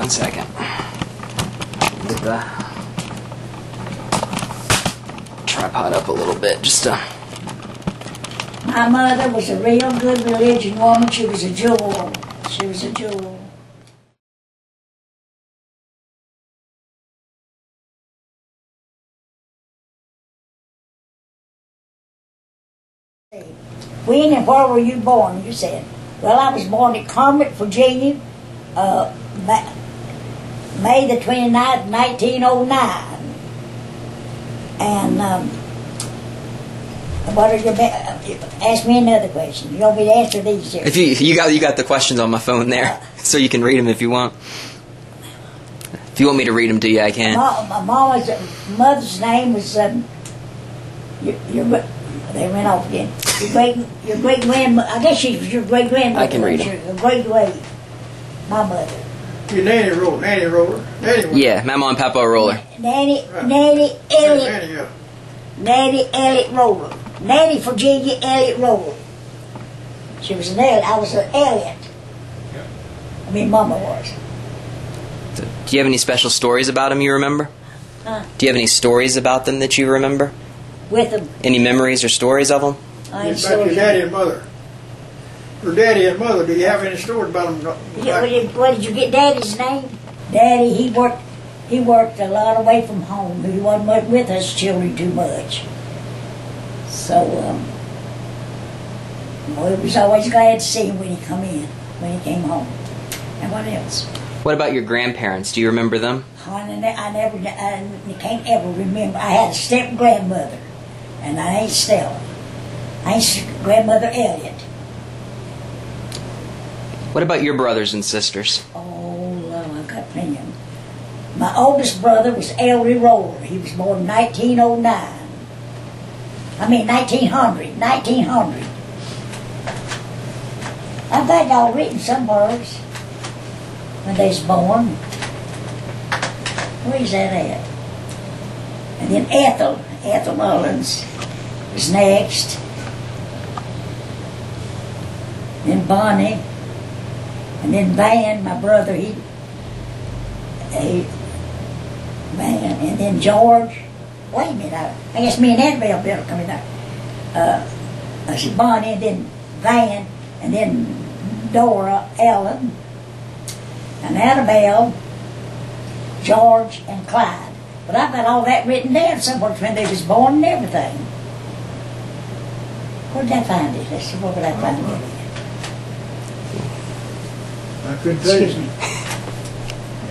1 second. Get the tripod up a little bit, just to... My mother was a real good religion woman. She was a jewel. She was a jewel. When and where were you born? You said. Well, I was born at Carmel, Virginia, May the 29th, 1909. And what are your? Ask me another question. You want me to answer these here? If you got the questions on my phone there, so you can read them if you want. If you want me to read them to you, I can. My mother's name was they went off again. Your great grandmother. I guess she was your great grandmother. I can read them. Your great great. My mother. Your Nanny Roller. Yeah, Mama and Papa Roller. Nanny Elliott. Nanny Elliott Roller. Nanny Virginia Elliott Roller. She was an Elliott. I was an Elliott. I mean, Mama was. Do you have any special stories about them you remember? Huh? Do you have any stories about them that you remember? With them. Any memories or stories of them? About your daddy and mother. Your daddy and mother, do you have any stories about them? What did you get Daddy's name? Daddy, he worked a lot away from home. He wasn't with us children too much. So, we was always glad to see him when he when he came home. And what else? What about your grandparents? Do you remember them? I can't ever remember. I had a step-grandmother, and I ain't Stella. I ain't Grandmother Elliott. What about your brothers and sisters? Oh, Lord, I've got plenty of them. My oldest brother was Ellery Roller. He was born in 1909. I mean, 1900. 1900. I've got y'all written somewhere when they was born. Where's that at? And then Ethel Mullins was next. Then Bonnie. And then Van, my brother, Van. And then George. Wait a minute, I guess me and Annabelle better come in there. I said Bonnie, and then Van, and then Dora, Ellen, and Annabelle, George, and Clyde. But I've got all that written down somewhere when they was born and everything. Where did I find it? Let's see, where would I find it? I couldn't tell you.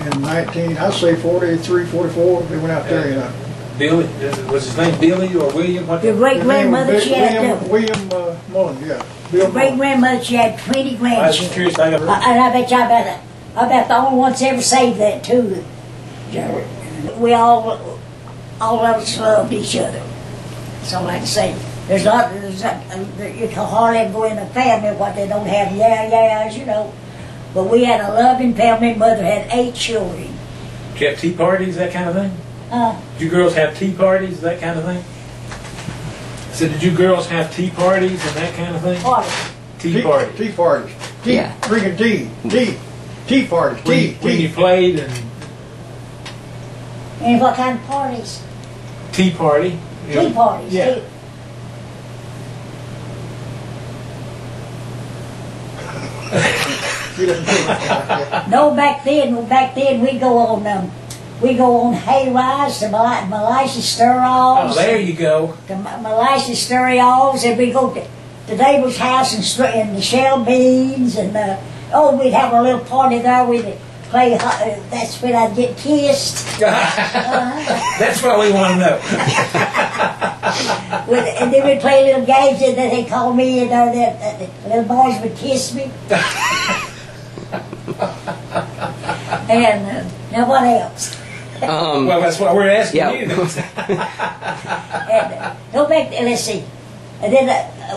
In I'd say 43, 44, they went out there. Billy, was his name Billy or William? Your great-grandmother, she had William Mullins, yeah. Your great-grandmother, she had 20 grandchildren. I was curious. And I bet you I bet the only ones ever saved that too, Jerry. We all of us loved each other. That's all I can say. You can hardly ever go in a family what they don't have as you know. But we had a loving family. Mother had 8 children. Did you have tea parties, that kind of thing? Did you girls have tea parties, that kind of thing? So did you girls have tea parties and that kind of thing? Parties. Tea parties. Tea parties. Yeah. Drinking tea. Tea parties. When you played and... And what kind of parties? Tea party. Tea parties. Yeah. No, back then we go on hay rides to molasses stir-alls. Oh, there you go. To molasses stir-alls, and we go to Dable's house and the shell beans, and we'd have a little party there. We'd play. That's when I'd get kissed. That's what we want to know. And then we'd play little games, and then they call me, and the little boys would kiss me. And now what else? Well, that's what we're asking you. Let's see. And then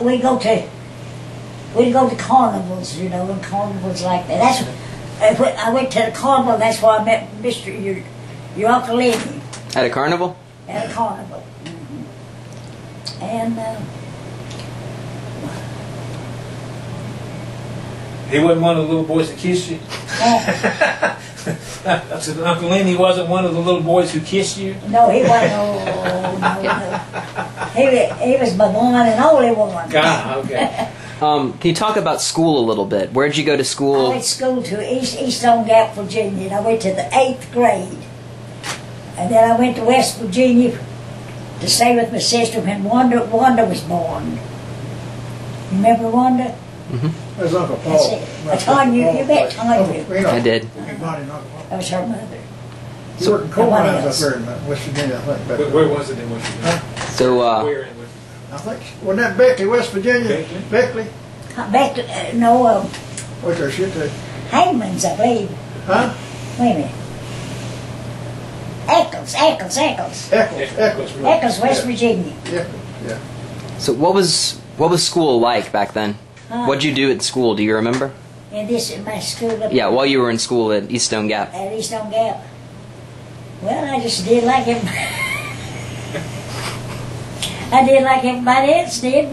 we'd go to carnivals, and carnivals like that. That's I went to the carnival. That's where I met your Uncle Lenny. At a carnival? At a carnival. Mm-hmm. And he wasn't one of the little boys that kissed you? I I said, Uncle Lenny wasn't one of the little boys who kissed you? No, he wasn't. No. He was my one and only one. God, okay. Can you talk about school a little bit? Where'd you go to I school? went to school to East Stone Gap, Virginia, and I went to the 8th grade. And then I went to West Virginia to stay with my sister when Wanda was born. You remember Wanda? That's Uncle Paul. That's it. Tanya, you bet Tanya. I did. That was her mother. You worked in coal mines up there in West Virginia, I think. Where was it in West Virginia? So, Where in West I think, wasn't that Beckley, West Virginia? Beckley? Back to, no, What's our shit to? Hangman's, I believe. Huh? Wait a minute. Eccles. Eccles. Eccles, West Virginia. Yeah. so what was school like back then? What'd you do at school? Do you remember? And this is my school up Yeah, while you were in school at East Stone Gap. at East Stone Gap. Well, I just did like him. I did like everybody else did.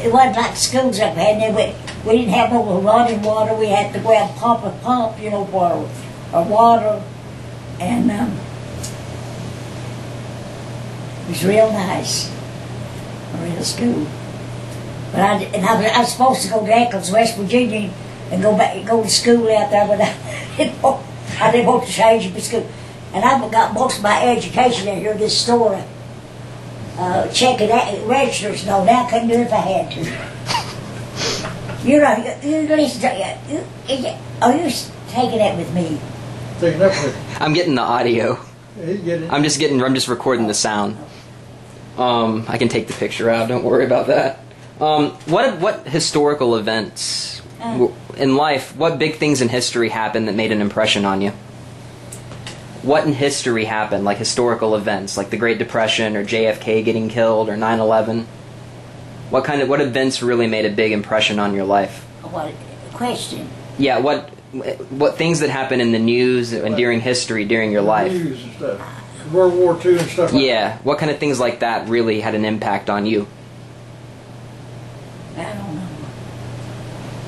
It wasn't like schools up here. And we didn't have no running water. We had to go out and pump, you know, for our water. And it was real nice. A real school. But I was supposed to go to Eccles, West Virginia, and go to school out there, but I didn't want to change my school. And I got most of my education out here at this store, checking registers. No, now I couldn't do it if I had to. You listen to, are you taking that with me? Taking up with I'm getting the audio. He's getting I'm just recording the sound. I can take the picture out. Don't worry about that. What historical events in life? What big things in history happened that made an impression on you? What in history happened, like historical events, like the Great Depression or JFK getting killed or 9/11? What events really made a big impression on your life? What question? Yeah, what things that happened in the news and during history during your life? news and stuff. World War II and stuff like Yeah, what kind of things like that really had an impact on you? I don't know.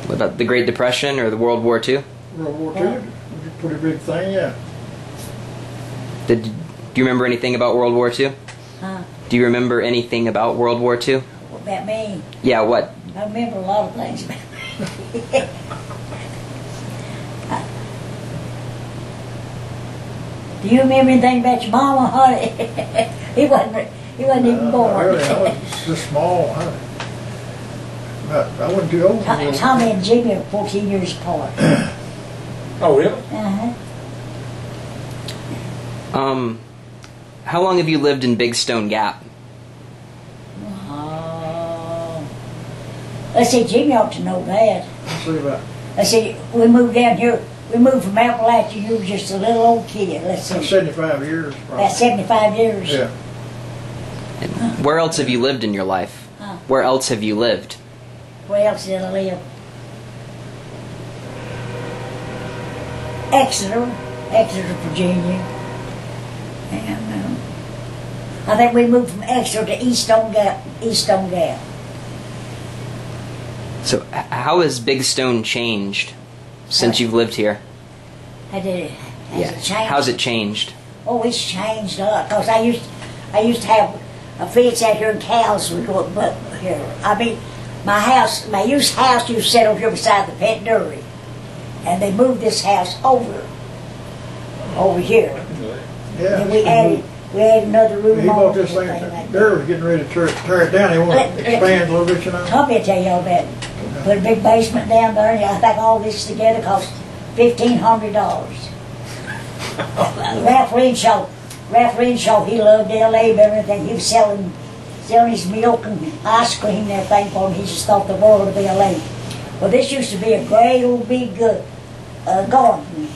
What about the Great Depression or the World War II? that. World War II was a pretty big thing, yeah. Do you remember anything about World War II? Huh? Do you remember anything about World War II? What about me? Yeah, what? I remember a lot of things about me. Do you remember anything about your mama, honey? he wasn't even born. Really, I was just small. I wasn't too old. Tommy and Jimmy are 14 years apart. Oh, really? Uh-huh. How long have you lived in Big Stone Gap? Let's see, Jimmy ought to know that. Let's see about I said, we moved down here. We moved from Appalachia. You were just a little old kid. Let's see. 75 years, probably. About 75 years. Yeah. And where else have you lived in your life? Huh. Where else have you lived? Where else did I live? Exeter, Virginia. And I think we moved from Exeter to East Stone Gap. So how has Big Stone changed since you've lived here? Has it changed? How's it changed? Oh, it's changed a lot. Cause I used to have a fence out here and cows would go up here. I mean, my used house used to sit over here beside the pet dairy, and they moved this house over here. Yeah. And we added another room. He on bought this and thing. everything like They that. were getting ready to tear it down. They want to expand a little bit, you know. Tommy will tell you all about it. Put a big basement down there, and I think all this together cost $1,500. Ralph Renshaw, he loved L.A. and everything. He was selling his milk and ice cream and everything for him. He just thought the world of L.A. Well, this used to be a great old big garden.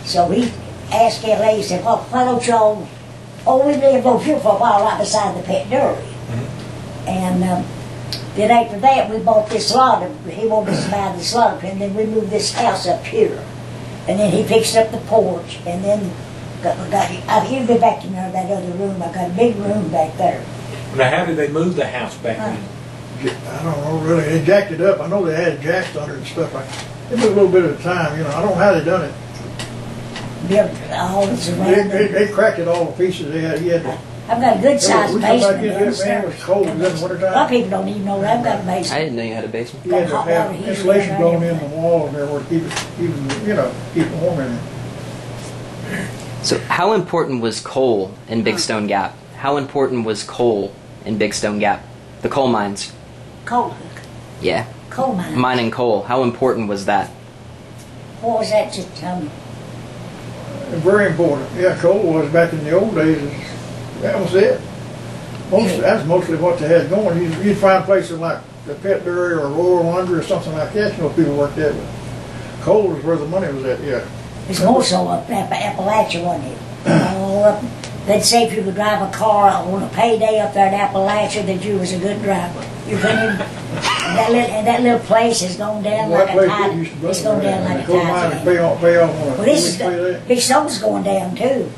So he asked L.A., he said, well, why don't y'all... Oh, we lived over here for a while right beside the pet dairy. Mm-hmm. And then after that, we bought this lot. He wanted us to buy this lot, and then we moved this house up here. And then he fixed up the porch, and then he'll go back to that other room. I got a big room back there. Now, how did they move the house back then? I don't know really. They jacked it up. I know they had jacks under it and stuff like that. It took a little bit of time, you know. I don't know how they done it. Built all this around. They cracked it all to pieces. He had to. I've got a good sized basement. Man, it was cold in the A lot of wintertime. people don't even know that I've got a I basement. didn't know you had a basement. You had to Hot water have heater insulation and blown in the everything. wall and everywhere to keep it, even, you know, keep it warm in there. So, how important was coal in Big Stone Gap? How important was coal in Big Stone Gap? The coal mines. Coal, Yeah, coal mine. mining coal. How important was that? What was that to tell me? Very important. Yeah, coal was back in the old days. That was it. That's mostly what they had going. You'd find places like the Petbury or Royal Laundry or something like that. You know, people worked that with. Coal was where the money was at. Yeah. It's more so up Appalachia, wasn't it? All up. They'd say if you could drive a car on a payday up there in Appalachia that you was a good driver. You couldn't even, and that little place has gone down Well, like that a place tide. used to It's gone down like a coal miners tide. pay off on Well, this is that. Big Stone's going down too.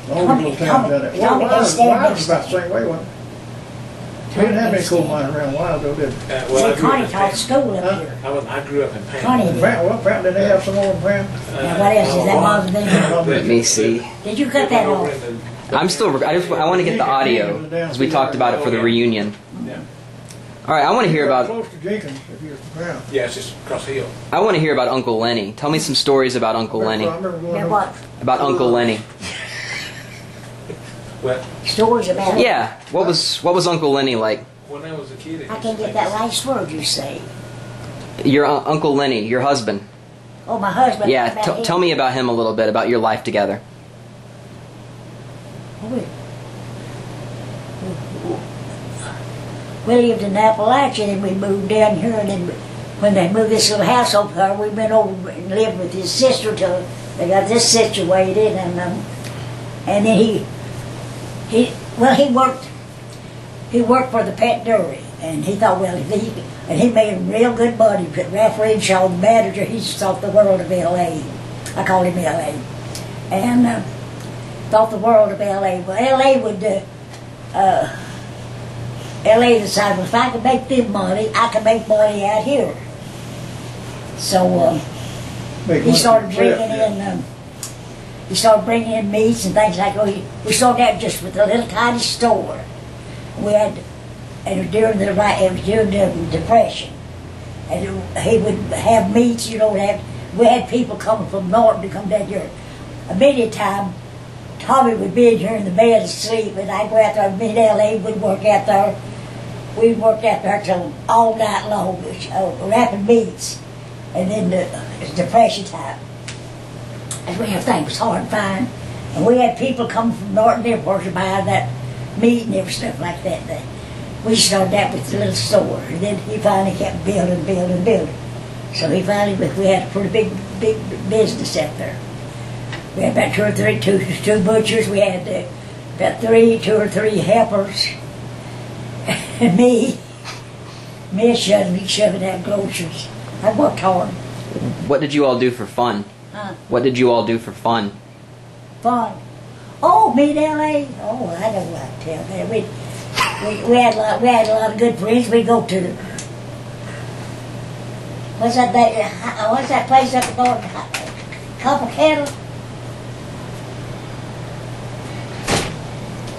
All these little towns down there. Tommy Well, can't stand Wise next was about the same way, wasn't it? We didn't have any coal mines around Wise, though, did we? Well, I See, grew up Connie in taught Pan. school up Huh? here. I grew up in Pan. Connie did. Well, Fountain, did they have some more in Fountain? Now, what else is that other than? Let me see. Did you cut that off? I'm still. I want to get the audio because we talked about it for the reunion. Yeah. All right, I want to hear about. Close to Jenkins, if you're from Fountain. Yeah, it's just across the hill. I want to hear about Uncle Lenny. Tell me some stories about Uncle Lenny. I remember going Yeah, over- what? About Uncle Lenny. Well, Stories about it? Yeah. What was Uncle Lenny like? when I was a kid, I can't get that last word you say. Your Uncle Lenny, your husband. Oh, my husband. Yeah. about him. Tell me about him a little bit about your life together. We lived in Appalachia and we moved down here, and then when they moved this little house over there, we went over and lived with his sister till they got this situated, and then he worked for the Pet Dairy, and he thought, well, and he made real good money. But Ralph Renshaw, the manager, he thought the world of L.A. I call him L.A. and thought the world of L.A. Well, L.A. would. L.A. decided, well, if I could make them money, I could make money out here. So he started bringing in meats and things like that. We started out just with a little tiny store. We had, and it was during the Depression, and he would have meats. You know, we had people coming from Norton to come down here. Many times, Tommy would be in here in the bed asleep, and I'd go out there, me and L.A. would work out there. We worked out there till all night long, wrapping meats. And then the Depression time. And everything was hard to find. And we had people coming from Norton Airport to buy that meat and every stuff like that. We started out with the little store. And then he finally kept building. So we had a pretty big business out there. We had about two butchers. We had about two or three helpers. And me shoving out groceries. I worked hard. What did you all do for fun? Huh? What did you all do for fun? Fun. Oh, me in L.A. Oh, I don't like to tell that. We had a lot of good friends. We go to what's that place up north? Copper Kettle.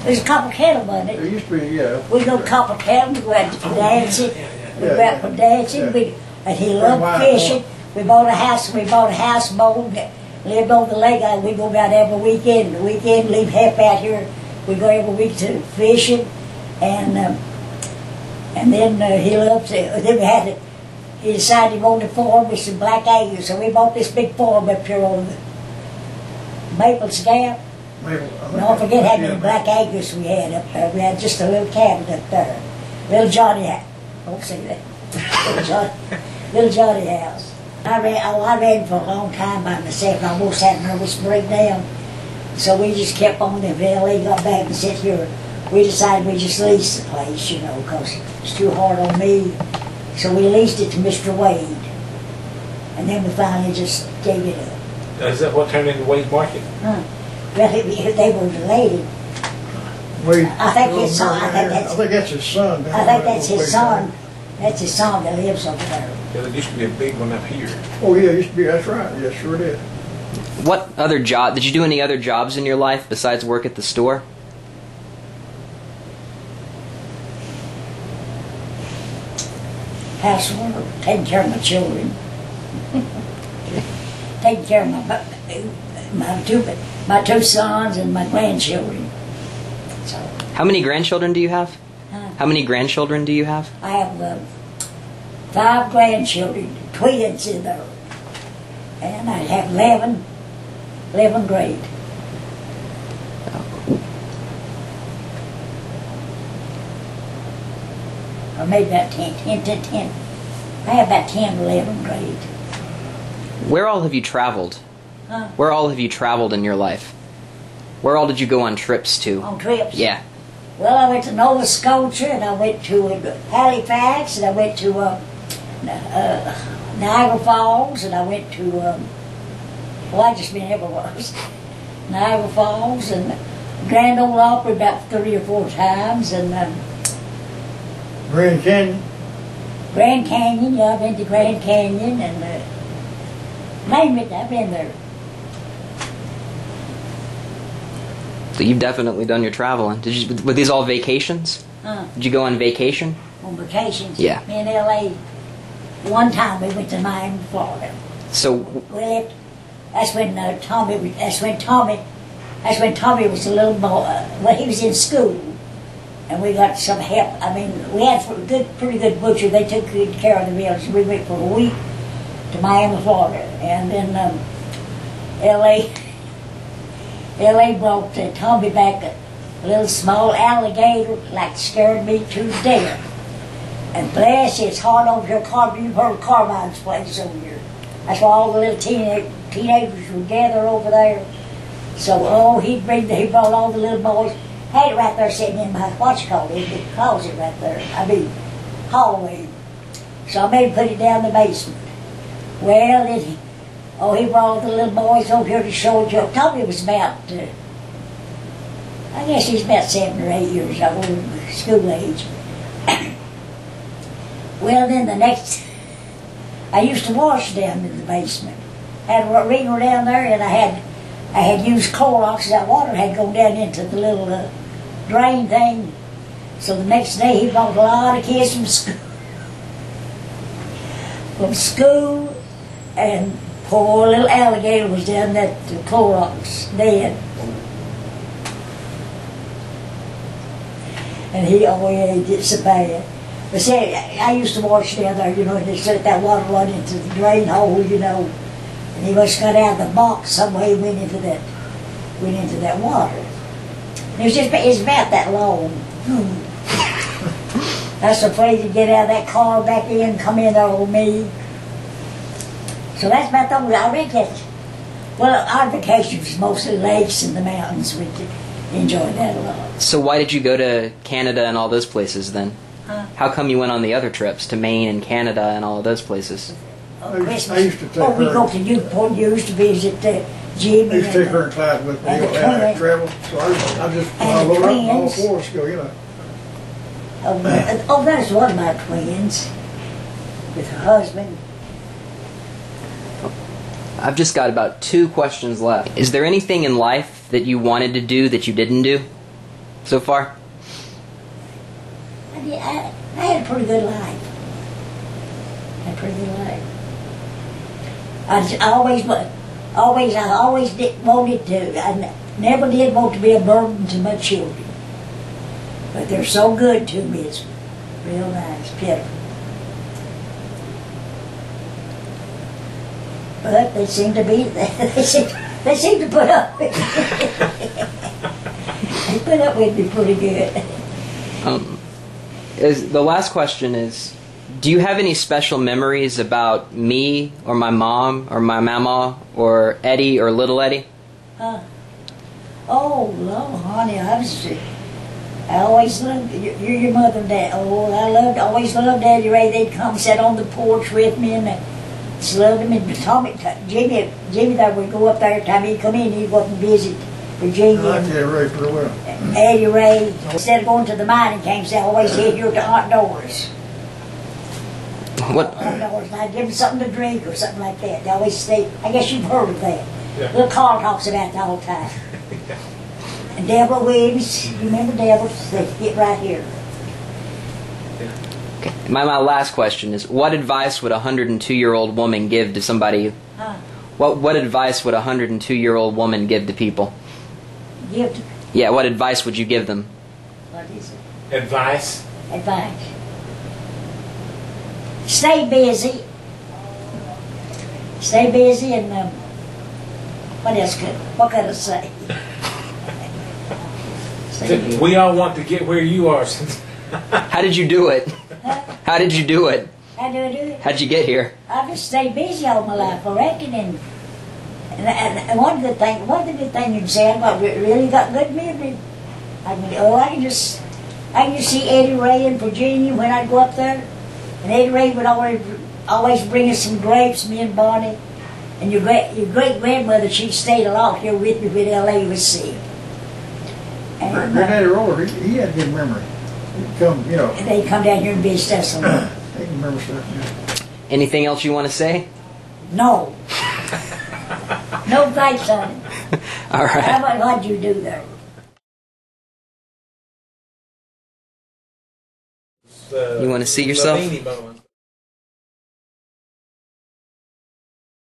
There's a Copper Kettle, wasn't it? There used to be, yeah. We go to Copper Kettle, we go out to dancing, we go out for dancing, and he loved fishing. We bought a houseboat, lived on the lake, and we go out every weekend. The weekend, leave half out here. We go every week to fishing, and then he loved it. Then he decided he wanted to farm with some black acres, so we bought this big farm up here on the Maples Gap. Don't forget how many black acres we had up there. We had just a little cabin up there. Little Johnny house. Don't say that. Little Johnny house. I ran for a long time by myself. I almost had a nervous breakdown. So we just kept on until L.A. got back and said here. We decided we just leased the place, you know, because it's too hard on me. So we leased it to Mr. Wade. And then we finally just gave it up. Is that what turned into Wade Market? Huh. Well, they were related. Wade, I think his son. I think that's his son. I think that's his son. That's his son that lives over there. Yeah, there used to be a big one up here. Oh yeah, it used to be. That's right. Yes, sure did. What other job? Did you do any other jobs in your life besides work at the store? Housework, taking care of my children. Taking care of my two sons and my grandchildren. So, How many grandchildren do you have? How many grandchildren do you have? I have 5 grandchildren, twins in there. And I have 11 grade. Or maybe about 10. I have about 10 or 11 grade. Where all have you traveled? Huh? Where all have you traveled in your life? Where all did you go on trips to? On trips? Yeah. Well, I went to Nova Scotia, and I went to Halifax, and I went to Niagara Falls, and I went to, well, I just been everywhere. Niagara Falls, and Grand Ole Opry about 3 or 4 times, and Grand Canyon. Grand Canyon, yeah, I've been to Grand Canyon, and name it, I've been there. So you've definitely done your traveling. Were these all vacations? Did you go on vacation? On vacations. Yeah. Me in L.A. One time we went to Miami, Florida. So We left. That's when Tommy was a little boy. Well, he was in school, and we got some help. I mean, we had pretty good butcher. They took good care of the village. We went for a week to Miami, Florida, and then L.A. brought Tommy back a little small alligator, like scared me to death. And bless his heart over here, you've heard of Carmine's place over here. That's where all the little teenagers would gather over there. So, he brought all the little boys. Had it right there sitting in my, the closet right there. Hallway. So I made him put it down in the basement. Well, then he brought all the little boys over here to show it to him. Tommy was about, I guess he's about 7 or 8 years old, school age. Well, then I used to wash down in the basement. Had a wringer down there, and I had used Clorox. That water had gone down into the little drain thing. So the next day he brought a lot of kids from school, and poor little alligator was down that Clorox dead. And he did so bad. But see, I used to wash down there, and just let that water run into the drain hole, and he must got out of the box somewhere. He went into that water. And it's about that long. I was afraid to get out of that car back in and come in there with me. So that's about the only, I reckon. Well, our vacation was mostly lakes and the mountains. We enjoyed that a lot. So why did you go to Canada and all those places then? Huh? How come you went on the other trips to Maine and Canada and all of those places? Christmas. I used to take we her. go to Newport News to visit Jimmy. I used to take her and Clyde with me. And the I twins. traveled, so I just And the loaded up and all twins. 4 to go, That's one of my twins with her husband. I've just got about 2 questions left. Is there anything in life that you wanted to do that you didn't do so far? I had a pretty good life. I never did want to be a burden to my children. But they're so good to me, it's real nice, pitiful. But they seem to be, they seem to put up with me. They put up with me pretty good. The last question is, do you have any special memories about me or my mom or my mama or Eddie or little Eddie? Oh, Lord, honey, I always loved your mother and dad. Oh, always loved Daddy Ray. They'd come sit on the porch with me, and I just loved him. And Jimmy, that would go up there every time he'd come in. He'd go up and visit Virginia. I like Eddie Ray pretty well. Eddie Ray. Instead of going to the mining camps, they always head here to Aunt Dora's. What? Outdoors, and I'd give them something to drink or something like that. They always stay. I guess you've heard of that. Yeah. Little Carl talks about it all the time. And Deborah Williams, you remember Deborah? They get right here. Okay. My last question is: what advice would a 102-year-old woman give to somebody? Huh? What advice would a 102-year-old woman give to people? Give to, Yeah, what advice would you give them? what is it? Advice? Advice. Stay busy. Stay busy and what else what could I say? Stay busy. We all want to get where you are. How did you do it? How did you do it? How do I do it? How'd you get here? I just stayed busy all my life, I reckon, and one good thing you can say, I really got good memory. I can just see Eddie Ray in Virginia when I'd go up there, and Eddie Ray would always bring us some grapes, me and Bonnie, and your great grandmother, she stayed along here with me when L.A. was sick. And Granddaddy Roller, he had good memory. He'd come, and they'd come down here and visit us. he can remember stuff. Yeah. Anything else you want to say? No. No thanks on it. All right. What'd you do there? You want to see yourself? Lavini Bone.